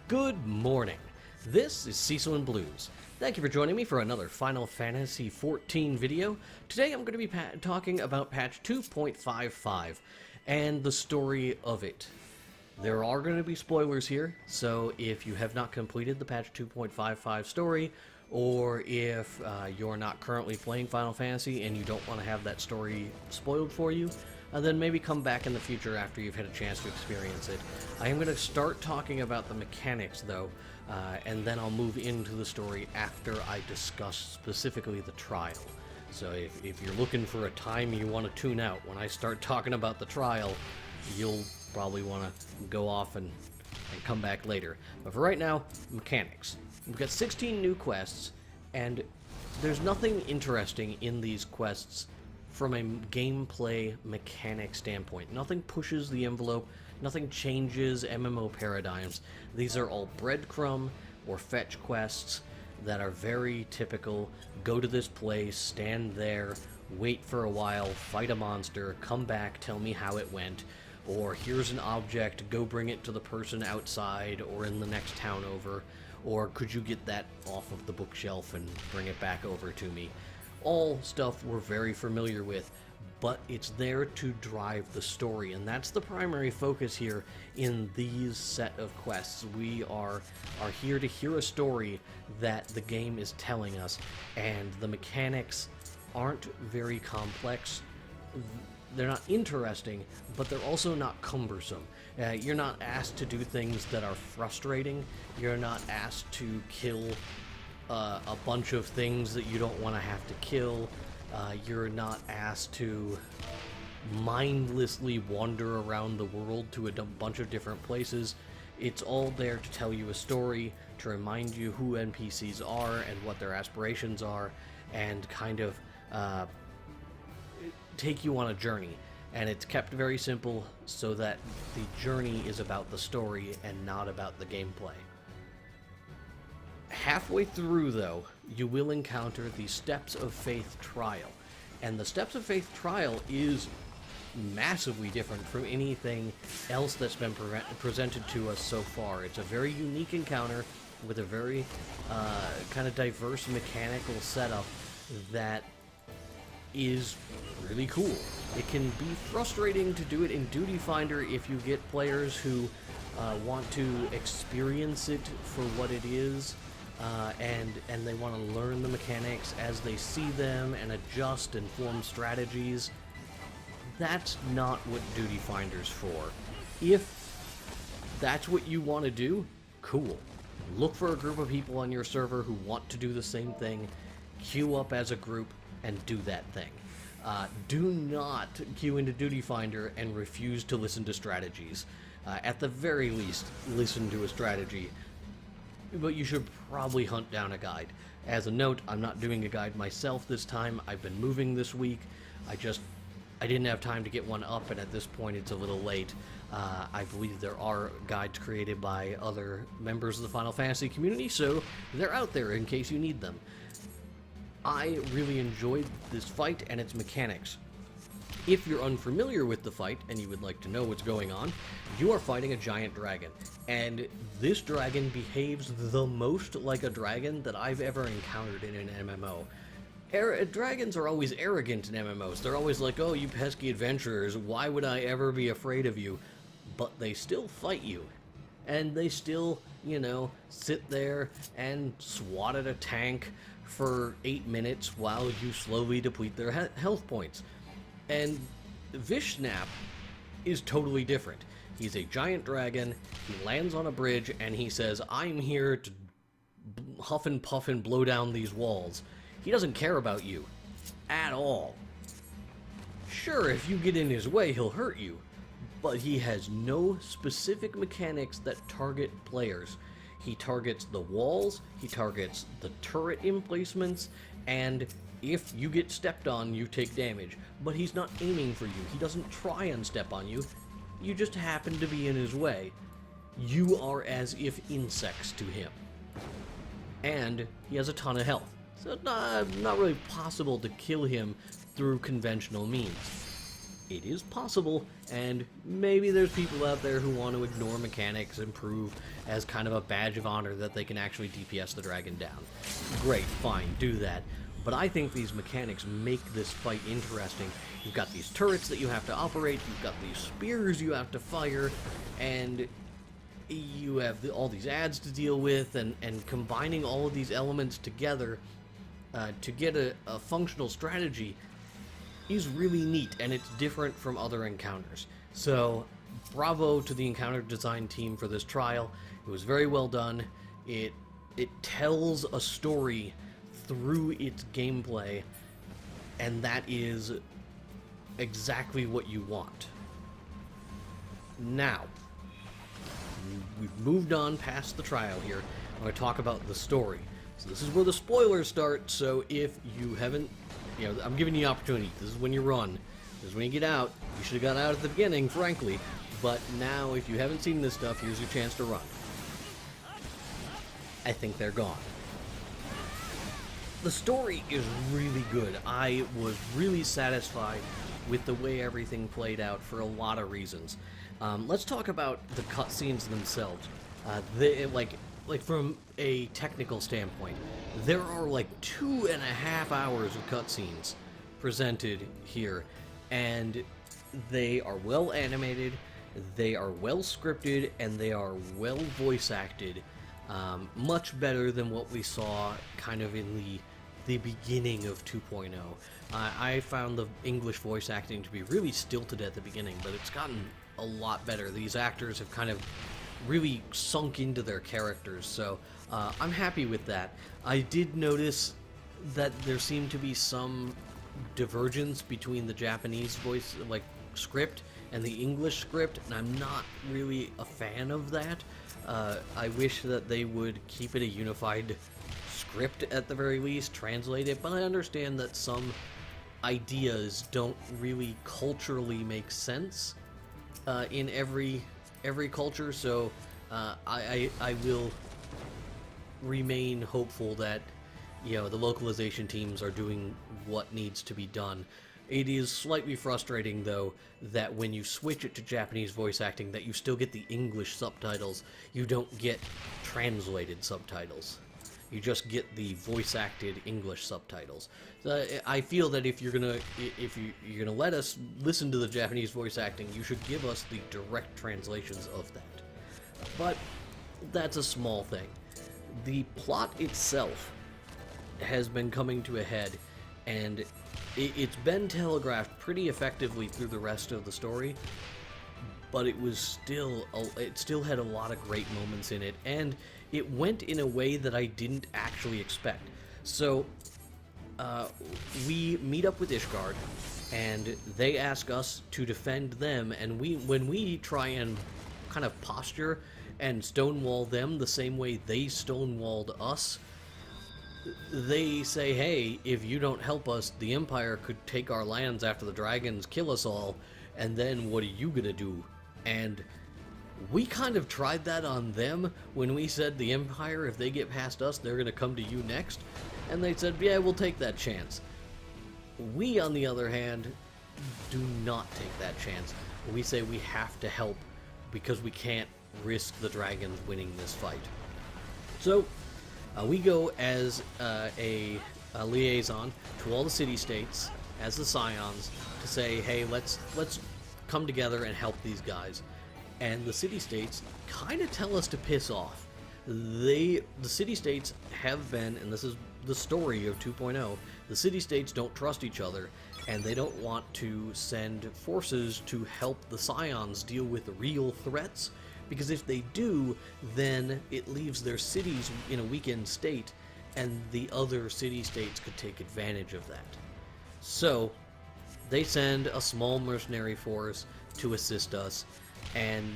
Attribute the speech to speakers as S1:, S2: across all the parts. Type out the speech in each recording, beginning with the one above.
S1: Good morning. This is Cecil and Blues. Thank you for joining me for another Final Fantasy XIV video. Today I'm going to be talking about patch 2.55 and the story of it. There are going to be spoilers here, so if you have not completed the patch 2.55 story, or if you're not currently playing Final Fantasy and you don't want to have that story spoiled for you, then maybe come back in the future after you've had a chance to experience it. I am going to start talking about the mechanics, though, and then I'll move into the story after I discuss specifically the trial. So if you're looking for a time you want to tune out, when I start talking about the trial, you'll probably want to go off and come back later. But for right now, mechanics. We've got 16 new quests, and there's nothing interesting in these quests from a gameplay mechanic standpoint. Nothing pushes the envelope, nothing changes MMO paradigms. These are all breadcrumb or fetch quests that are very typical. Go to this place, stand there, wait for a while, fight a monster, come back, tell me how it went, or here's an object, go bring it to the person outside or in the next town over, or could you get that off of the bookshelf and bring it back over to me. All stuff we're very familiar with, but it's there to drive the story, and that's the primary focus here in these set of quests. We are here to hear a story that the game is telling us, and the mechanics aren't very complex. They're not interesting, but they're also not cumbersome. You're not asked to do things that are frustrating. You're not asked to kill a bunch of things that you don't want to have to kill. You're not asked to mindlessly wander around the world to a bunch of different places. It's all there to tell you a story, to remind you who NPCs are and what their aspirations are, and kind of take you on a journey. And it's kept very simple so that the journey is about the story and not about the gameplay. Halfway through, though, you will encounter the Steps of Faith trial. And the Steps of Faith trial is massively different from anything else that's been presented to us so far. It's a very unique encounter with a very kind of diverse mechanical setup that is really cool. It can be frustrating to do it in Duty Finder if you get players who want to experience it for what it is, and they want to learn the mechanics as they see them and adjust and form strategies. That's not what Duty Finder's for. If that's what you want to do, cool. Look for a group of people on your server who want to do the same thing, queue up as a group, and do that thing. Do not queue into Duty Finder and refuse to listen to strategies. At the very least, listen to a strategy, but you should probably hunt down a guide. As a note, I'm not doing a guide myself this time. I've been moving this week. I didn't have time to get one up, and at this point it's a little late. I believe there are guides created by other members of the Final Fantasy community, so they're out there in case you need them. I really enjoyed this fight and its mechanics. If you're unfamiliar with the fight and you would like to know what's going on, you are fighting a giant dragon. And this dragon behaves the most like a dragon that I've ever encountered in an MMO. Dragons are always arrogant in MMOs. They're always like, oh, you pesky adventurers, why would I ever be afraid of you? But they still fight you. And they still, you know, sit there and swat at a tank for 8 minutes while you slowly deplete their health points. And Vishnap is totally different. He's a giant dragon, he lands on a bridge, and he says, I'm here to huff and puff and blow down these walls. He doesn't care about you. At all. Sure, if you get in his way, he'll hurt you. But he has no specific mechanics that target players. He targets the walls, he targets the turret emplacements, and if you get stepped on, you take damage. But he's not aiming for you. He doesn't try and step on you. You just happen to be in his way. You are as if insects to him. And he has a ton of health. So it's not really possible to kill him through conventional means. It is possible, and maybe there's people out there who want to ignore mechanics and prove as kind of a badge of honor that they can actually DPS the dragon down. Great, fine, do that. But I think these mechanics make this fight interesting. You've got these turrets that you have to operate, you've got these spears you have to fire, and you have all these ads to deal with, and combining all of these elements together to get a functional strategy is really neat, and it's different from other encounters. So, bravo to the encounter design team for this trial. It was very well done. It tells a story through its gameplay, and that is exactly what you want. Now, we've moved on past the trial here. I'm going to talk about the story. So this is where the spoilers start, so if you haven't, I'm giving you the opportunity. This is when you run. This is when you get out. You should have got out at the beginning, frankly. But now, if you haven't seen this stuff, here's your chance to run. I think they're gone. The story is really good. I was really satisfied with the way everything played out for a lot of reasons. Let's talk about the cutscenes themselves. Like from a technical standpoint, there are like 2.5 hours of cutscenes presented here, and they are well animated, they are well scripted, and they are well voice acted. Much better than what we saw kind of in the beginning of 2.0. I found the English voice acting to be really stilted at the beginning, but it's gotten a lot better. These actors have kind of really sunk into their characters, so I'm happy with that. I did notice that there seemed to be some divergence between the Japanese voice script and the English script, and I'm not really a fan of that. I wish that they would keep it a unified script at the very least, translate it, but I understand that some ideas don't really culturally make sense in every culture, so I will remain hopeful that the localization teams are doing what needs to be done. It is slightly frustrating, though, that when you switch it to Japanese voice acting, that you still get the English subtitles. You don't get translated subtitles. You just get the voice-acted English subtitles. So I feel that if you're gonna let us listen to the Japanese voice acting, you should give us the direct translations of that. But that's a small thing. The plot itself has been coming to a head, and it's been telegraphed pretty effectively through the rest of the story, but it still had a lot of great moments in it, and it went in a way that I didn't actually expect. So we meet up with Ishgard, and they ask us to defend them, and when we try and kind of posture and stonewall them the same way they stonewalled us, they say, hey, if you don't help us, the Empire could take our lands after the dragons kill us all, and then what are you gonna do? And we kind of tried that on them when we said the Empire, if they get past us, they're gonna come to you next. And they said, yeah, we'll take that chance. We, on the other hand, do not take that chance. We say we have to help because we can't risk the dragons winning this fight. So we go as a liaison to all the city-states as the Scions to say, hey, let's come together and help these guys. And the city-states kind of tell us to piss off. The city-states have been, and this is the story of 2.0, the city-states don't trust each other, and they don't want to send forces to help the Scions deal with real threats, because if they do, then it leaves their cities in a weakened state, and the other city-states could take advantage of that. So they send a small mercenary force to assist us, and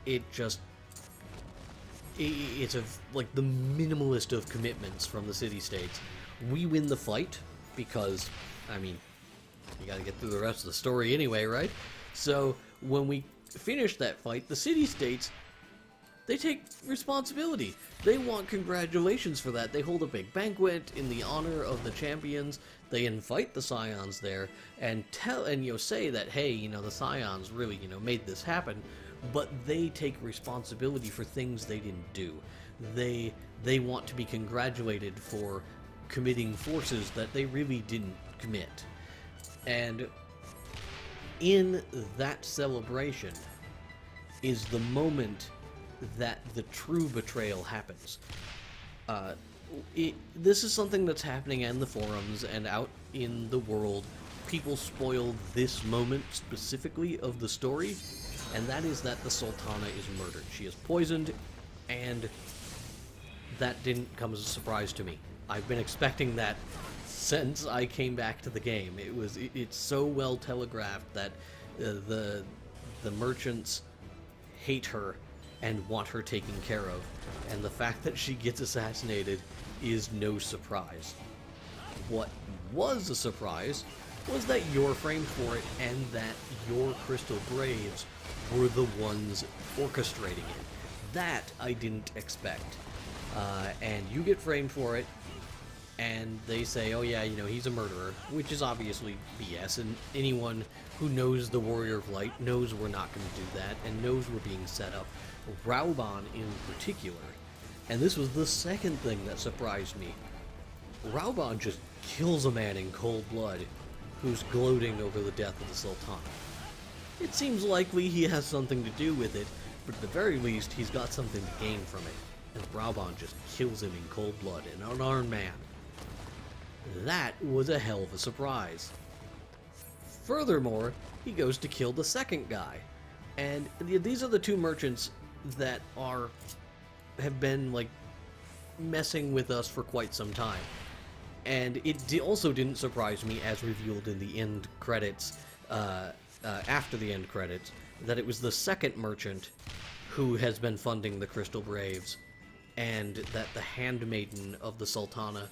S1: it's like the minimalist of commitments from the city-states. We win the fight because, I mean, you gotta get through the rest of the story anyway, right? So when we finish that fight, the city-states They take responsibility. They want congratulations for that. They hold a big banquet in the honor of the champions. They invite the Scions there and say that, hey, the Scions really, made this happen. But they take responsibility for things they didn't do. They want to be congratulated for committing forces that they really didn't commit. And in that celebration is the moment that the true betrayal happens. This is something that's happening in the forums and out in the world. People spoil this moment specifically of the story, and that is that the Sultana is murdered. She is poisoned, and that didn't come as a surprise to me. I've been expecting that since I came back to the game. It's so well telegraphed that the merchants hate her and want her taken care of, and the fact that she gets assassinated is no surprise. What was a surprise was that you're framed for it and that your Crystal Braves were the ones orchestrating it. That I didn't expect. And you get framed for it, and they say, oh yeah, he's a murderer, which is obviously BS, and anyone who knows the Warrior of Light knows we're not going to do that, and knows we're being set up. Raubahn in particular, and this was the second thing that surprised me. Raubahn just kills a man in cold blood who's gloating over the death of the Sultana. It seems likely he has something to do with it, but at the very least he's got something to gain from it, and Raubahn just kills him in cold blood, an unarmed man. That was a hell of a surprise. Furthermore, he goes to kill the second guy, and these are the two merchants that have been messing with us for quite some time. And it also didn't surprise me, as revealed in the end credits, after the end credits, that it was the second merchant who has been funding the Crystal Braves, and that the handmaiden of the Sultana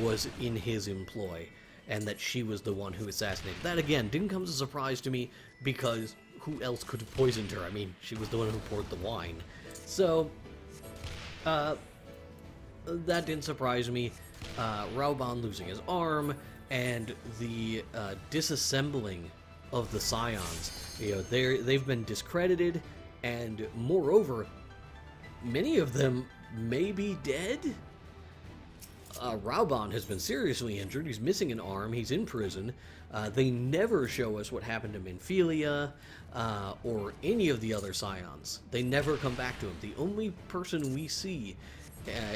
S1: was in his employ, and that she was the one who assassinated. That, again, didn't come as a surprise to me, because who else could have poisoned her? I mean, she was the one who poured the wine. So, that didn't surprise me. Raubahn losing his arm, and the disassembling of the Scions. They've been discredited, and moreover, many of them may be dead. Raubahn has been seriously injured. He's missing an arm. He's in prison. They never show us what happened to Minfilia or any of the other Scions. They never come back to him. The only person we see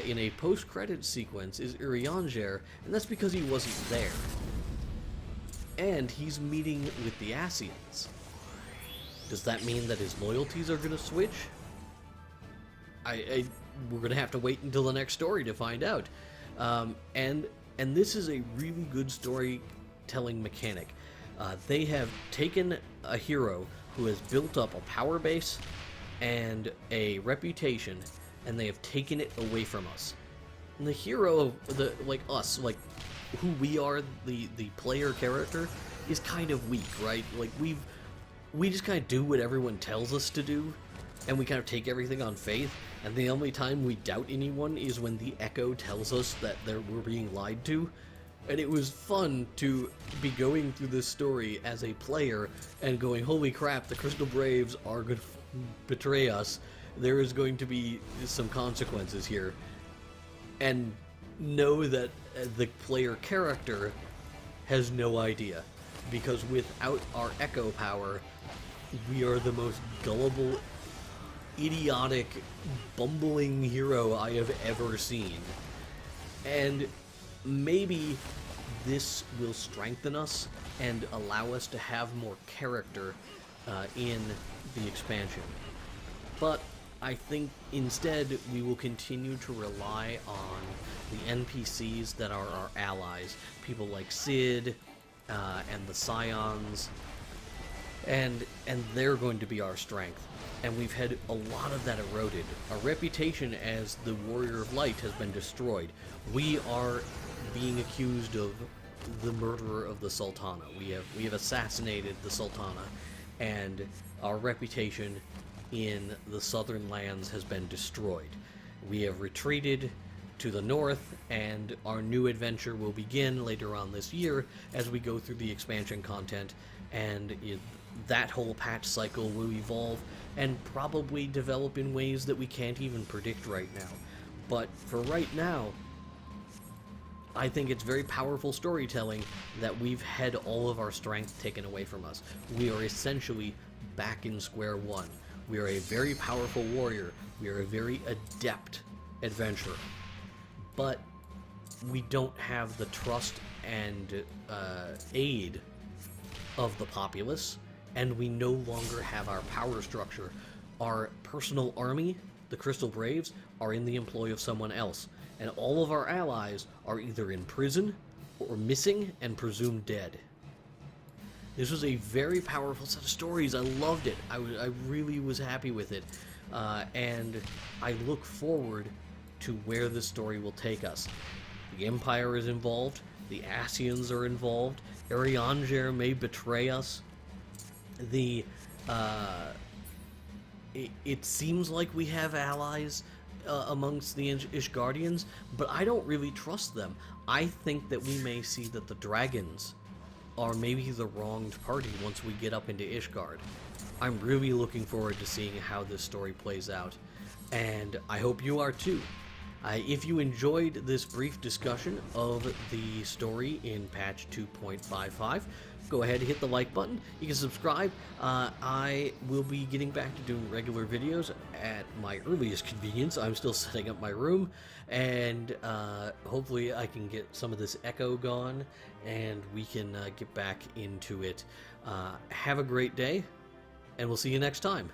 S1: in a post-credits sequence is Urianger, and that's because he wasn't there. And he's meeting with the Ascians. Does that mean that his loyalties are going to switch? We're going to have to wait until the next story to find out. And this is a really good storytelling mechanic. They have taken a hero who has built up a power base and a reputation, and they have taken it away from us. And the hero, who we are, the player character, is kind of weak, right? We just kind of do what everyone tells us to do, and we kind of take everything on faith, and the only time we doubt anyone is when the Echo tells us that we're being lied to. And it was fun to be going through this story as a player and going, holy crap, the Crystal Braves are going to betray us. There is going to be some consequences here. And know that the player character has no idea. Because without our Echo power, we are the most gullible, idiotic, bumbling hero I have ever seen. And maybe this will strengthen us and allow us to have more character in the expansion. But I think instead we will continue to rely on the NPCs that are our allies. People like Cid and the Scions, and they're going to be our strength. And we've had a lot of that eroded. Our reputation as the Warrior of Light has been destroyed. We are being accused of the murderer of the Sultana. We have assassinated the Sultana, and our reputation in the southern lands has been destroyed. We have retreated to the north, and our new adventure will begin later on this year as we go through the expansion content, and that whole patch cycle will evolve and probably develop in ways that we can't even predict right now. But for right now, I think it's very powerful storytelling that we've had all of our strength taken away from us. We are essentially back in square one. We are a very powerful warrior. We are a very adept adventurer. But we don't have the trust and aid of the populace, and we no longer have our power structure. Our personal army, the Crystal Braves, are in the employ of someone else, and all of our allies are either in prison or missing and presumed dead. This was a very powerful set of stories. I loved it. I really was happy with it, and I look forward to where this story will take us. The Empire is involved. The Asians are involved. Arianger may betray us. It seems like we have allies amongst the Ishgardians, but I don't really trust them. I think that we may see that the dragons are maybe the wronged party once we get up into Ishgard. I'm really looking forward to seeing how this story plays out, and I hope you are too. If you enjoyed this brief discussion of the story in patch 2.55, go ahead and hit the like button. You can subscribe. I will be getting back to doing regular videos at my earliest convenience. I'm still setting up my room, and hopefully I can get some of this echo gone, and we can get back into it. Have a great day, and we'll see you next time.